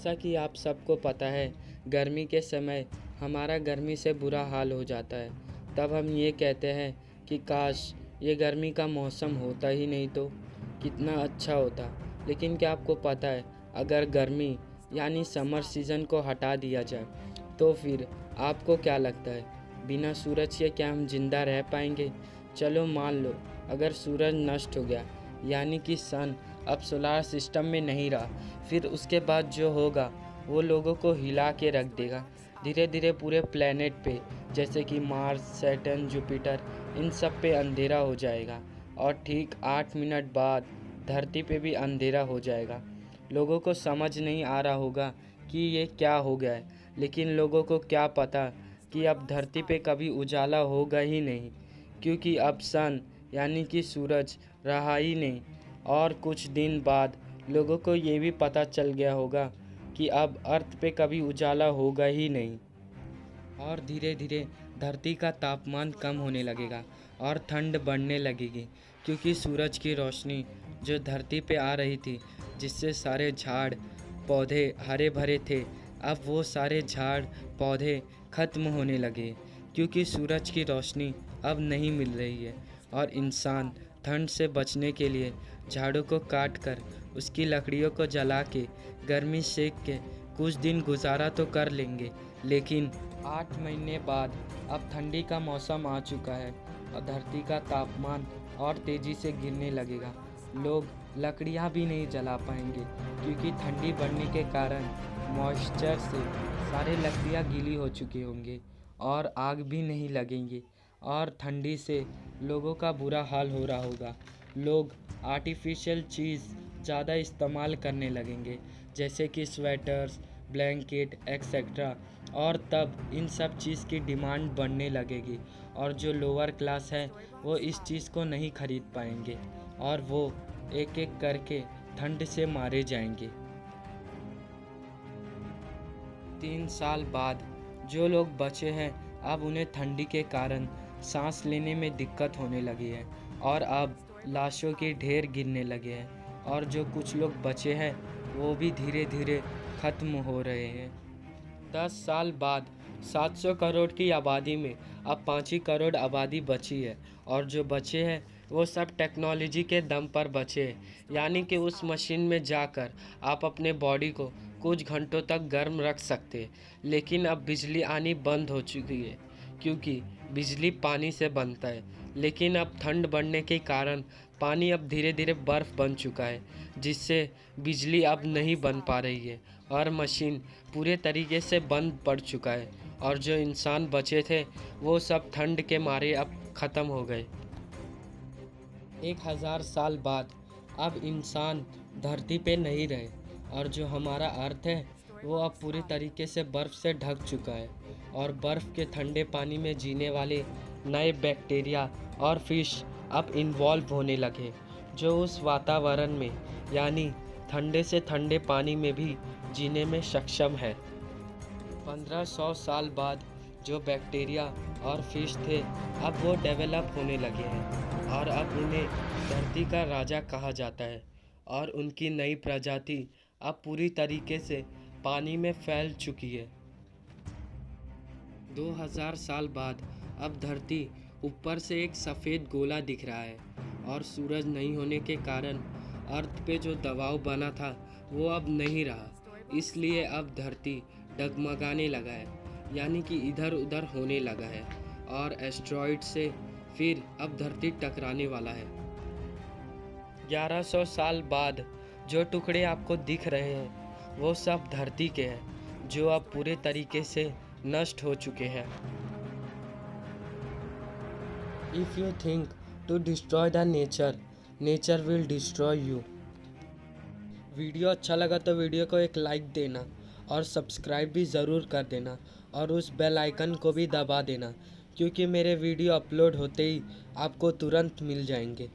जैसा कि आप सबको पता है, गर्मी के समय हमारा गर्मी से बुरा हाल हो जाता है। तब हम ये कहते हैं कि काश ये गर्मी का मौसम होता ही नहीं तो कितना अच्छा होता। लेकिन क्या आपको पता है, अगर गर्मी यानी समर सीज़न को हटा दिया जाए तो फिर आपको क्या लगता है, बिना सूरज के क्या हम जिंदा रह पाएंगे? चलो मान लो अगर सूरज नष्ट हो गया यानी कि सन अब सोलार सिस्टम में नहीं रहा, फिर उसके बाद जो होगा वो लोगों को हिला के रख देगा। धीरे धीरे पूरे प्लेनेट पे, जैसे कि मार्स, सैटर्न, जुपिटर, इन सब पे अंधेरा हो जाएगा और ठीक 8 मिनट बाद धरती पे भी अंधेरा हो जाएगा। लोगों को समझ नहीं आ रहा होगा कि ये क्या हो गया है, लेकिन लोगों को क्या पता कि अब धरती पे कभी उजाला होगा ही नहीं, क्योंकि अब सन यानी कि सूरज रहा ही नहीं। और कुछ दिन बाद लोगों को ये भी पता चल गया होगा कि अब अर्थ पे कभी उजाला होगा ही नहीं। और धीरे धीरे धरती का तापमान कम होने लगेगा और ठंड बढ़ने लगेगी, क्योंकि सूरज की रोशनी जो धरती पे आ रही थी, जिससे सारे झाड़ पौधे हरे भरे थे, अब वो सारे झाड़ पौधे ख़त्म होने लगे, क्योंकि सूरज की रोशनी अब नहीं मिल रही है। और इंसान ठंड से बचने के लिए झाड़ों को काट कर उसकी लकड़ियों को जला के गर्मी सेक के कुछ दिन गुजारा तो कर लेंगे, लेकिन 8 महीने बाद अब ठंडी का मौसम आ चुका है और धरती का तापमान और तेज़ी से गिरने लगेगा। लोग लकड़ियाँ भी नहीं जला पाएंगे, क्योंकि ठंडी बढ़ने के कारण मॉइस्चर से सारे लकड़ियाँ गीली हो चुकी होंगी और आग भी नहीं लगेंगी। और ठंडी से लोगों का बुरा हाल हो रहा होगा। लोग आर्टिफिशियल चीज़ ज़्यादा इस्तेमाल करने लगेंगे, जैसे कि स्वेटर्स, ब्लैंकेट एक्सेट्रा। और तब इन सब चीज़ की डिमांड बढ़ने लगेगी और जो लोअर क्लास है वो इस चीज़ को नहीं खरीद पाएंगे और वो एक एक करके ठंड से मारे जाएंगे। 3 साल बाद जो लोग बचे हैं, अब उन्हें ठंडी के कारण सांस लेने में दिक्कत होने लगी है और अब लाशों के ढेर गिरने लगे हैं। और जो कुछ लोग बचे हैं वो भी धीरे धीरे ख़त्म हो रहे हैं। 10 साल बाद 700 करोड़ की आबादी में अब 5 ही करोड़ आबादी बची है और जो बचे हैं वो सब टेक्नोलॉजी के दम पर बचे हैं। यानी कि उस मशीन में जाकर आप अपने बॉडी को कुछ घंटों तक गर्म रख सकते हैं। लेकिन अब बिजली आनी बंद हो चुकी है, क्योंकि बिजली पानी से बनता है। लेकिन अब ठंड बढ़ने के कारण पानी अब धीरे धीरे बर्फ़ बन चुका है, जिससे बिजली अब नहीं बन पा रही है और मशीन पूरे तरीके से बंद पड़ चुका है। और जो इंसान बचे थे वो सब ठंड के मारे अब ख़त्म हो गए। 1000 साल बाद अब इंसान धरती पे नहीं रहे और जो हमारा अर्थ है वो अब पूरी तरीके से बर्फ़ से ढक चुका है। और बर्फ़ के ठंडे पानी में जीने वाले नए बैक्टीरिया और फिश अब इन्वॉल्व होने लगे, जो उस वातावरण में यानी ठंडे से ठंडे पानी में भी जीने में सक्षम है। 1500 साल बाद जो बैक्टीरिया और फिश थे अब वो डेवलप होने लगे हैं और अब उन्हें धरती का राजा कहा जाता है। और उनकी नई प्रजाति अब पूरी तरीके से पानी में फैल चुकी है। 2000 साल बाद अब धरती ऊपर से एक सफ़ेद गोला दिख रहा है और सूरज नहीं होने के कारण अर्थ पे जो दबाव बना था वो अब नहीं रहा, इसलिए अब धरती डगमगाने लगा है, यानी कि इधर उधर होने लगा है और एस्ट्रॉइड से फिर अब धरती टकराने वाला है। 1100 साल बाद जो टुकड़े आपको दिख रहे हैं वो सब धरती के हैं, जो अब पूरे तरीके से नष्ट हो चुके हैं। If you think to destroy the nature, nature will destroy you. Video अच्छा लगा तो वीडियो को एक लाइक देना और सब्सक्राइब भी ज़रूर कर देना और उस बेल आइकन को भी दबा देना, क्योंकि मेरे वीडियो अपलोड होते ही आपको तुरंत मिल जाएंगे।